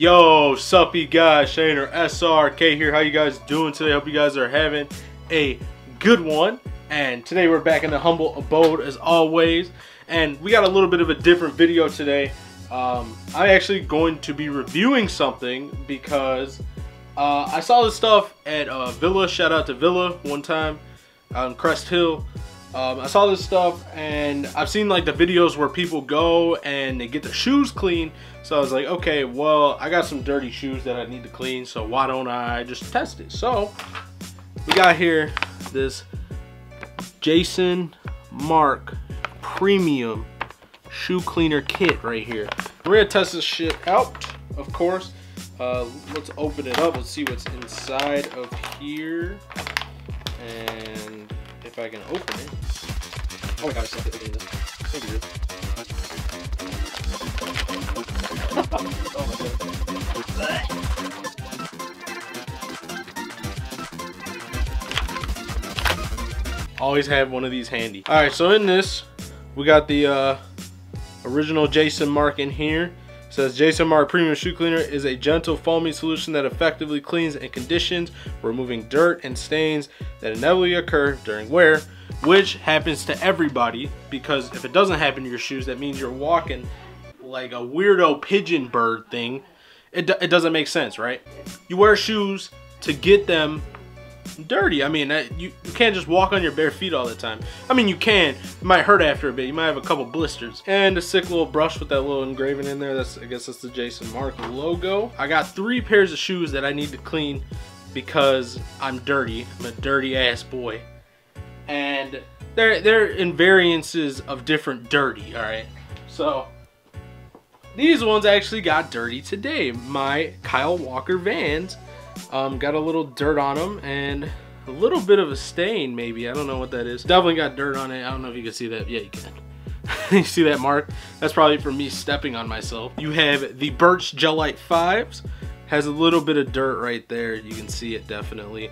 Yo, suppy guys, Shane or SRK here. How you guys doing today? Hope you guys are having a good one. And today we're back in the humble abode as always. And we got a little bit of a different video today. I'm actually going to be reviewing something because I saw this stuff at Villa. Shout out to Villa one time on Crest Hill. I saw this stuff and I've seen like the videos where people go and they get their shoes clean. So I was like, okay, well, I got some dirty shoes that I need to clean, so why don't I just test it? So we got here this Jason Markk premium shoe cleaner kit right here. We're gonna test this shit out, of course. Let's open it up. Let's see what's inside of here. And if I can open it. Oh my god, I suck at opening this. Maybe this. Oh my god. Always have one of these handy. Alright, so in this, we got the original Jason Markk in here. It says Jason Markk Premium Shoe Cleaner is a gentle foamy solution that effectively cleans and conditions, removing dirt and stains that inevitably occur during wear, which happens to everybody, because if it doesn't happen to your shoes, that means you're walking like a weirdo pigeon bird thing. It doesn't make sense, right? You wear shoes to get them dirty. I mean, you can't just walk on your bare feet all the time. I mean, you can. It might hurt after a bit. You might have a couple blisters. And a sick little brush with that little engraving in there. I guess that's the Jason Markk logo. I got 3 pairs of shoes that I need to clean because I'm dirty. I'm a dirty ass boy. And they're in variances of different dirty, alright? So these ones actually got dirty today. My Kyle Walker Vans got a little dirt on them and a little bit of a stain, maybe. I don't know what that is. Definitely got dirt on it. I don't know if you can see that. Yeah, you can. You see that mark? That's probably from me stepping on myself. You have the Birch Gelite 5s. Has a little bit of dirt right there. You can see it definitely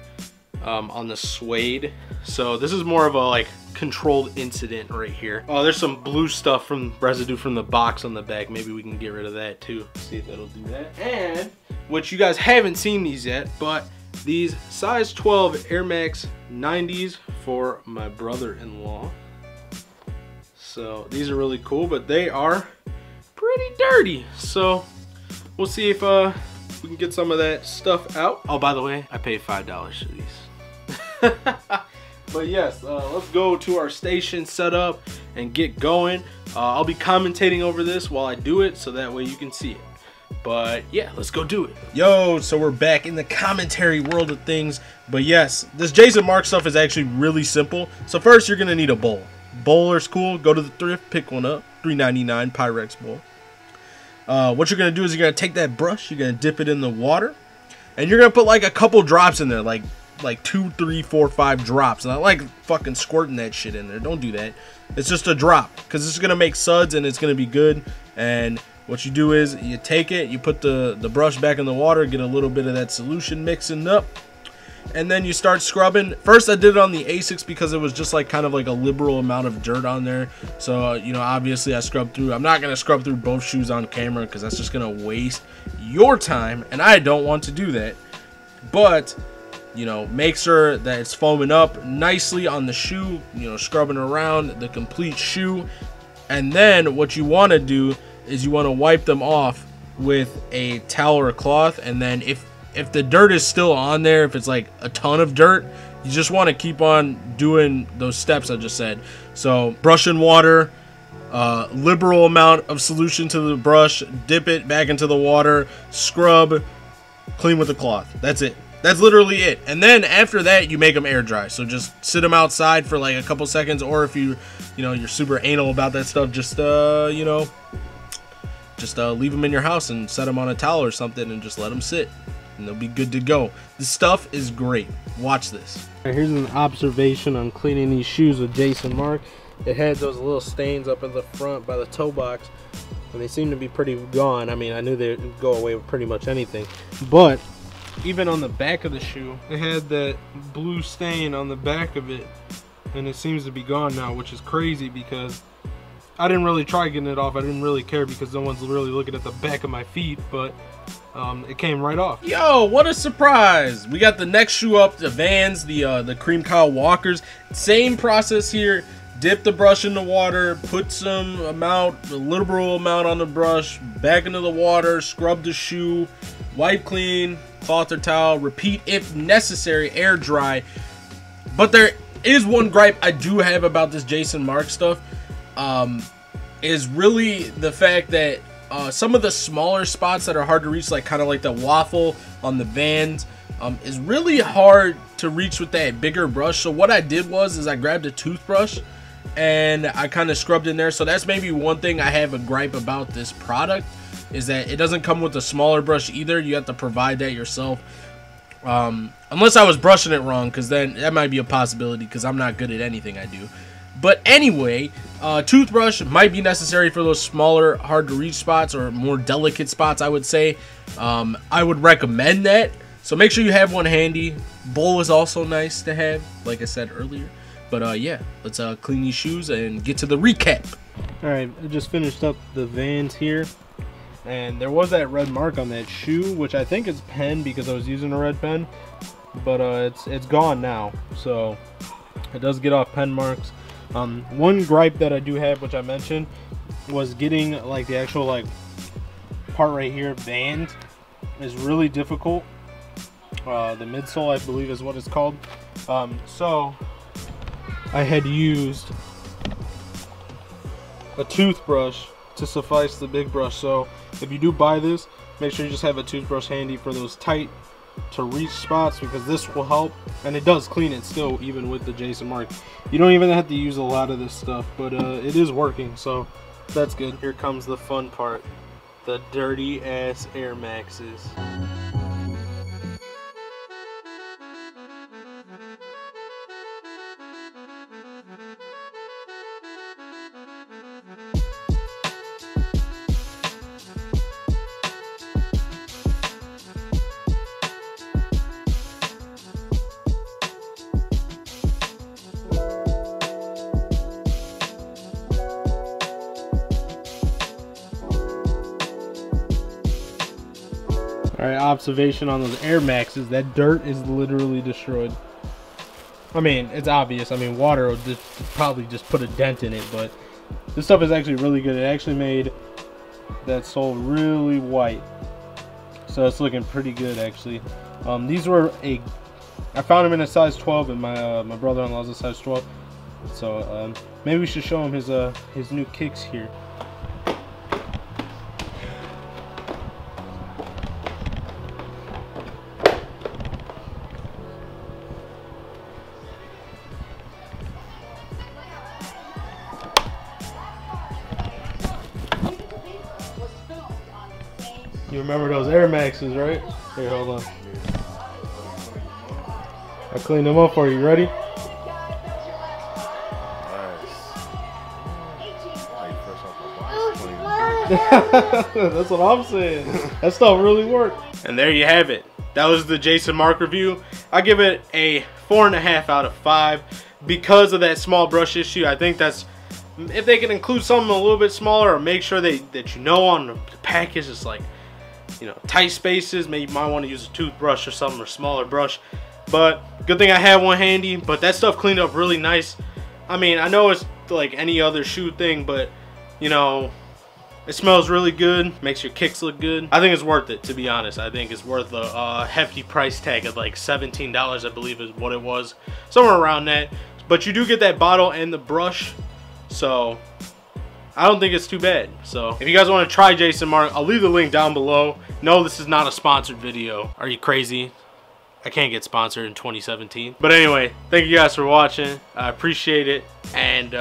on the suede. So this is more of a like controlled incident right here. Oh, there's some blue stuff from residue from the box on the back. Maybe we can get rid of that too. See if that'll do that. And which you guys haven't seen these yet, but these size 12 Air Max 90s for my brother-in-law. So these are really cool, but they are pretty dirty. So we'll see if we can get some of that stuff out. Oh, by the way, I paid $5 for these. But yes, let's go to our station setup and get going. I'll be commentating over this while I do it, so that way you can see it. But yeah, let's go do it. Yo, so we're back in the commentary world of things. But yes, this Jason Markk stuff is actually really simple. So first, you're gonna need a bowl. Bowler's cool. Go to the thrift, pick one up. $3.99 Pyrex bowl. What you're gonna do is you're gonna take that brush, you're gonna dip it in the water, and you're gonna put like a couple drops in there, like 2, 3, 4, 5 drops. Not like fucking squirting that shit in there. Don't do that. It's just a drop, because it's gonna make suds and it's gonna be good. And what you do is you take it, you put the brush back in the water, get a little bit of that solution mixing up, and then you start scrubbing. First I did it on the Asics because it was just like kind of like a liberal amount of dirt on there. So you know, obviously I scrubbed through. I'm not gonna scrub through both shoes on camera because that's just gonna waste your time, and I don't want to do that. But you know, make sure that it's foaming up nicely on the shoe, you know, scrubbing around the complete shoe. And then what you want to do is you want to wipe them off with a towel or a cloth. And then if the dirt is still on there, if it's like a ton of dirt, you just want to keep on doing those steps I just said. So brush in water, liberal amount of solution to the brush, dip it back into the water, scrub, clean with a cloth. That's it. That's literally it. And then after that, you make them air dry. So just sit them outside for like a couple seconds, or if you know, you're super anal about that stuff, just you know, just leave them in your house and set them on a towel or something and just let them sit, and they'll be good to go. This stuff is great. Watch this. Right, here's an observation on cleaning these shoes with Jason Markk. It had those little stains up in the front by the toe box, and they seem to be pretty gone. I mean, I knew they'd go away with pretty much anything, but even on the back of the shoe, it had that blue stain on the back of it, and it seems to be gone now, which is crazy because I didn't really try getting it off. I didn't really care because no one's really looking at the back of my feet, but it came right off. Yo, what a surprise! We got the next shoe up, the Vans, the Cream Kyle Walkers. Same process here. Dip the brush in the water, put some amount, a liberal amount on the brush, back into the water, scrub the shoe, wipe clean, cloth or towel, repeat if necessary, air dry. But there is one gripe I do have about this Jason Markk stuff, is really the fact that some of the smaller spots that are hard to reach, like kind of like the waffle on the Vans, is really hard to reach with that bigger brush. So what I did was I grabbed a toothbrush and I kind of scrubbed in there. So that's maybe one thing I have a gripe about this product, is that it doesn't come with a smaller brush either. You have to provide that yourself, unless I was brushing it wrong, because then that might be a possibility, because I'm not good at anything I do. But anyway, toothbrush might be necessary for those smaller, hard to reach spots, or more delicate spots, I would say. I would recommend that, so make sure you have one handy. Bowl is also nice to have, like I said earlier. But yeah, let's clean these shoes and get to the recap. Alright, I just finished up the Vans here, and there was that red mark on that shoe, which I think is pen because I was using a red pen, but it's gone now, so it does get off pen marks. One gripe that I do have, which I mentioned, was getting like the actual like part right here band is really difficult. The midsole, I believe, is what it's called. So I had used a toothbrush to suffice the big brush. So if you do buy this, make sure you just have a toothbrush handy for those tight to reach spots, because this will help, and it does clean it still, even with the Jason Markk. You don't even have to use a lot of this stuff, but it is working, so that's good. Here comes the fun part, the dirty ass Air Maxes. Alright, observation on those Air Maxes, that dirt is literally destroyed. I mean, it's obvious. I mean, water will just probably just put a dent in it, but this stuff is actually really good. It actually made that sole really white, so it's looking pretty good actually. These were I found them in a size 12, and my brother-in-law's a size 12, so maybe we should show him his new kicks here. You remember those Air Maxes, right? Here, hold on. I cleaned them up for you. Ready? That's what I'm saying. That stuff really worked. And there you have it. That was the Jason Markk review. I give it a 4.5 out of 5 because of that small brush issue. I think that's, if they can include something a little bit smaller, or make sure that you know on the package it's like, you know, tight spaces, maybe you might want to use a toothbrush or something, or smaller brush. But good thing I have one handy. But that stuff cleaned up really nice. I mean, I know it's like any other shoe thing, but you know, it smells really good, makes your kicks look good. I think it's worth it, to be honest. I think it's worth a hefty price tag of like $17, I believe is what it was, somewhere around that. But you do get that bottle and the brush, so I don't think it's too bad. So if you guys want to try Jason Markk, I'll leave the link down below. No, this is not a sponsored video. Are you crazy? I can't get sponsored in 2017. But anyway, thank you guys for watching. I appreciate it. And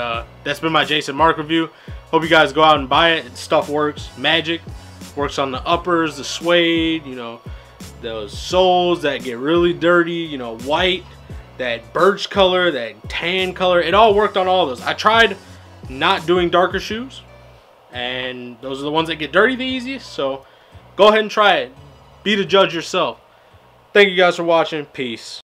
that's been my Jason Markk review. Hope you guys go out and buy it. Stuff works. Magic. Works on the uppers, the suede, you know, those soles that get really dirty, you know, white, that birch color, that tan color. It all worked on all those. I tried not doing darker shoes, and those are the ones that get dirty the easiest. So go ahead and try it. Be the judge yourself. Thank you guys for watching. Peace.